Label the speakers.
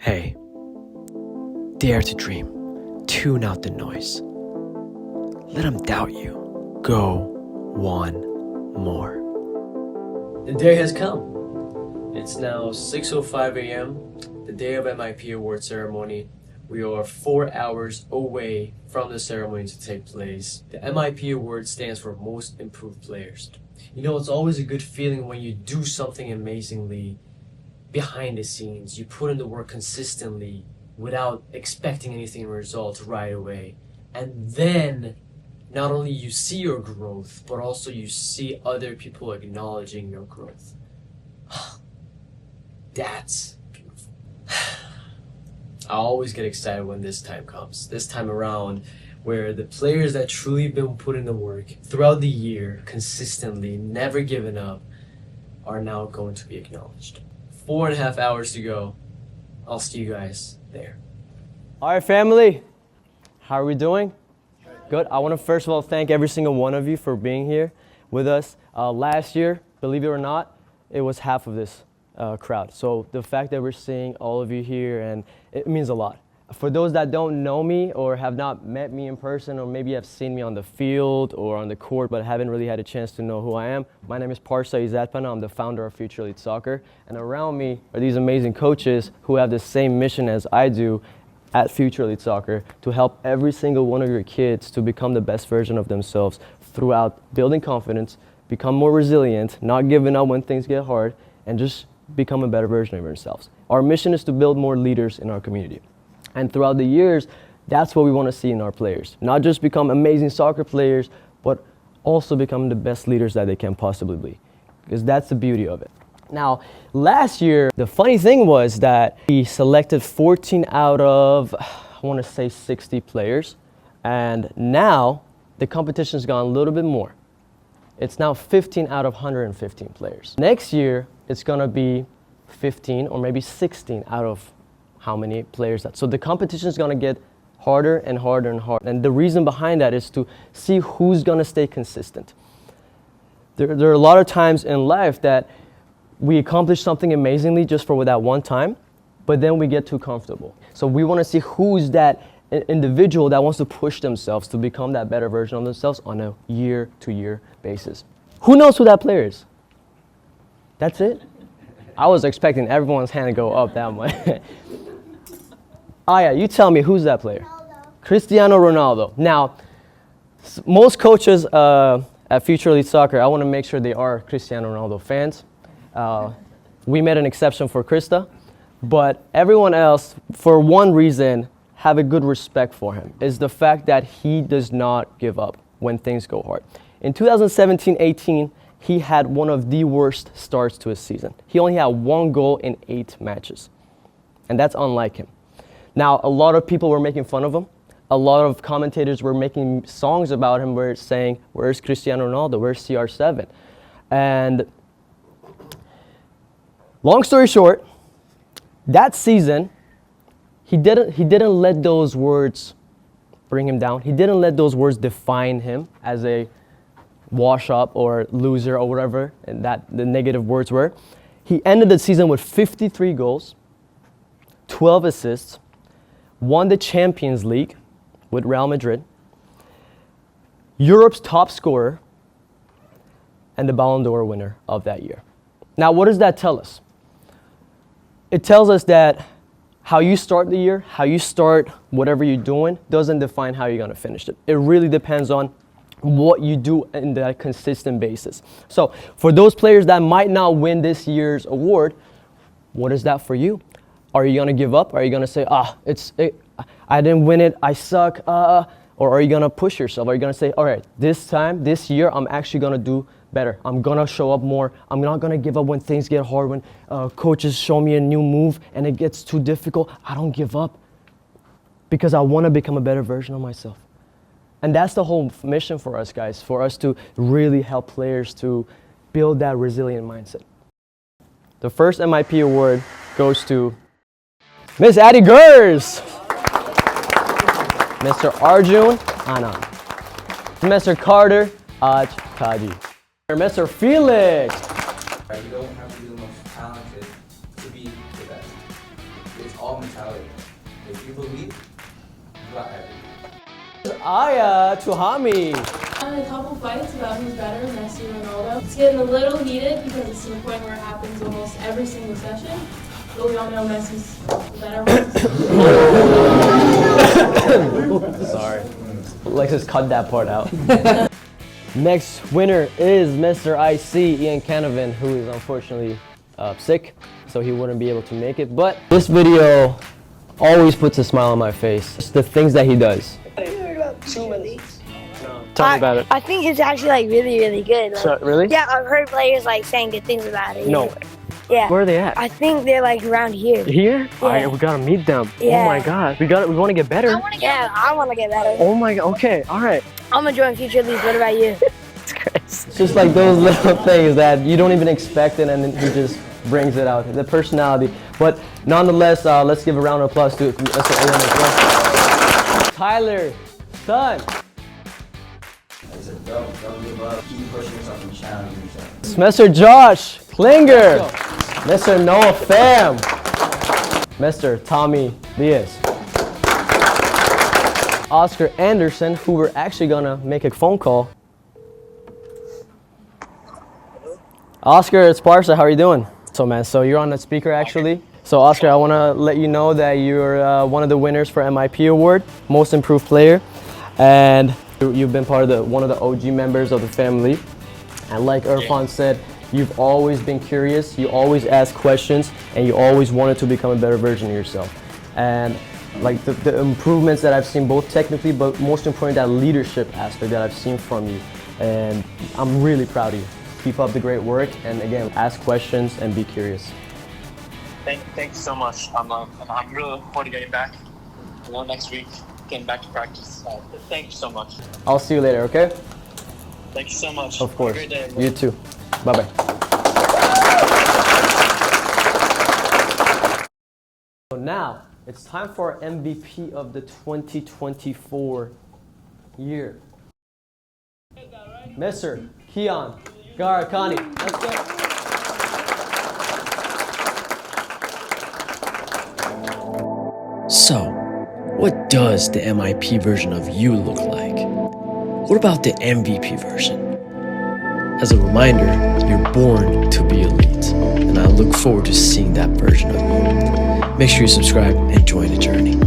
Speaker 1: Hey, dare to dream. Tune out the noise. Let them doubt you. Go one more.
Speaker 2: The day has come. It's now 6:05 a.m., the day of MIP award ceremony. We are 4 hours away from the ceremony to take place. The MIP award stands for Most Improved Players. You know, it's always a good feeling when you do something amazingly behind the scenes. You put in the work consistently without expecting anything in result right away. And then not only you see your growth, but also you see other people acknowledging your growth. That's beautiful. I always get excited when this time comes. This time around, where the players that truly been putting the work throughout the year, consistently, never giving up, are now going to be acknowledged. 4.5 hours to go. I'll see you guys there.
Speaker 3: All right, family. How are we doing? Good. I want to first of all thank every single one of you for being here with us. Last year, believe it or not, it was half of this crowd. So the fact that we're seeing all of you here, and it means a lot. For those that don't know me or have not met me in person, or maybe have seen me on the field or on the court but haven't really had a chance to know who I am, my name is Parsa Izatpana. I'm the founder of Future Elite Soccer. And around me are these amazing coaches who have the same mission as I do at Future Elite Soccer, to help every single one of your kids to become the best version of themselves throughout building confidence, become more resilient, not giving up when things get hard, and just become a better version of yourselves. Our mission is to build more leaders in our community. And throughout the years, that's what we want to see in our players. Not just become amazing soccer players, but also become the best leaders that they can possibly be. Because that's the beauty of it. Now, last year, the funny thing was that we selected 14 out of, I want to say 60 players. And now, the competition's gone a little bit more. It's now 15 out of 115 players. Next year, it's going to be 15 or maybe 16 out of how many players that. So the competition is going to get harder and harder and harder. And the reason behind that is to see who's going to stay consistent. There are a lot of times in life that we accomplish something amazingly just for that one time, but then we get too comfortable. So we want to see who's that individual that wants to push themselves to become that better version of themselves on a year-to-year basis. Who knows who that player is? That's it? I was expecting everyone's hand to go up that much. Oh yeah, you tell me, who's that player?
Speaker 4: Ronaldo.
Speaker 3: Cristiano Ronaldo. Now, most coaches at Future Elite Soccer, I want to make sure they are Cristiano Ronaldo fans. We made an exception for Krista, but everyone else, for one reason, have a good respect for him, is the fact that he does not give up when things go hard. In 2017-18, he had one of the worst starts to his season. He only had 1 goal in 8 matches, and that's unlike him. Now, a lot of people were making fun of him. A lot of commentators were making songs about him where it's saying, where's Cristiano Ronaldo, where's CR7? And long story short, that season, he didn't let those words bring him down. He didn't let those words define him as a wash-up or loser or whatever and that the negative words were. He ended the season with 53 goals, 12 assists, won the Champions League with Real Madrid, Europe's top scorer, and the Ballon d'Or winner of that year. Now, what does that tell us? It tells us that how you start the year, how you start whatever you're doing, doesn't define how you're going to finish it. It really depends on what you do in that consistent basis. So for those players that might not win this year's award, what is that for you? Are you going to give up? Are you going to say, I didn't win it, I suck, or are you going to push yourself? Are you going to say, all right, this year, I'm actually going to do better. I'm going to show up more. I'm not going to give up when things get hard, when coaches show me a new move and it gets too difficult. I don't give up because I want to become a better version of myself. And that's the whole mission for us, guys, for us to really help players to build that resilient mindset. The first MIP award goes to Miss Addie Gers, Mr. Arjun Anand, Mr. Carter Ajkadi, Mr. Felix.
Speaker 5: You don't have to be the most talented to be the best. It's all
Speaker 4: all mentality. If you believe, you got everything.
Speaker 3: Aya to Hami.
Speaker 5: In a couple fights about who's better, Messi or Ronaldo. It's getting a little heated because it's to the point where it happens almost every single session. But we all know Messi's the better one.
Speaker 3: Sorry. Alexis, cut that part out. Next winner is Mr. IC, Ian Canavan, who is unfortunately sick, so he wouldn't be able to make it. But this video always puts a smile on my face. It's the things that he does. Tell me about it.
Speaker 6: I think it's actually like really, really good. Like,
Speaker 3: So, really?
Speaker 6: yeah, I've heard players like saying good things about it.
Speaker 3: No.
Speaker 6: Yeah.
Speaker 3: Where are they at?
Speaker 6: I think they're like around here.
Speaker 3: Here?
Speaker 6: Yeah.
Speaker 3: Alright, we gotta meet them.
Speaker 6: Yeah.
Speaker 3: Oh my god. We want to get better.
Speaker 6: Yeah, I want to get better.
Speaker 3: Oh my god. Okay, alright.
Speaker 6: I'm gonna join Future Leagues. What about you?
Speaker 3: It's just like those little things that you don't even expect it, and then he just brings it out. The personality. But nonetheless, let's give a round of applause to Tyler, son.
Speaker 4: Like I said, don't give up. Keep pushing yourself and challenging yourself.
Speaker 3: Mr. Josh Klinger. Mr. Noah Pham. Mr. Tommy Diaz. Oscar Anderson, who we're actually gonna make a phone call. Oscar, it's Parsa. How are you doing? So you're on the speaker actually. So Oscar, I want to let you know that you're one of the winners for MIP Award, Most Improved Player, and you've been part of one of the OG members of the family. And like Irfan said, you've always been curious, you always ask questions, and you always wanted to become a better version of yourself. And like the improvements that I've seen, both technically, but most important, that leadership aspect that I've seen from you. And I'm really proud of you. Keep up the great work, and again, ask questions and be curious.
Speaker 7: Thank you so much. I'm really looking forward to getting back. Next week, getting back to practice. Thank you so much.
Speaker 3: I'll see you later, okay?
Speaker 7: Thank you so much.
Speaker 3: Of course.
Speaker 7: Have a great day, everybody.
Speaker 3: You too. Bye-bye. So now, it's time for our MVP of the 2024 year. Mr. Kian Garakani. Let's go.
Speaker 1: So, what does the MIP version of you look like? What about the MVP version? As a reminder, you're born to be elite, and I look forward to seeing that version of you. Make sure you subscribe and join the journey.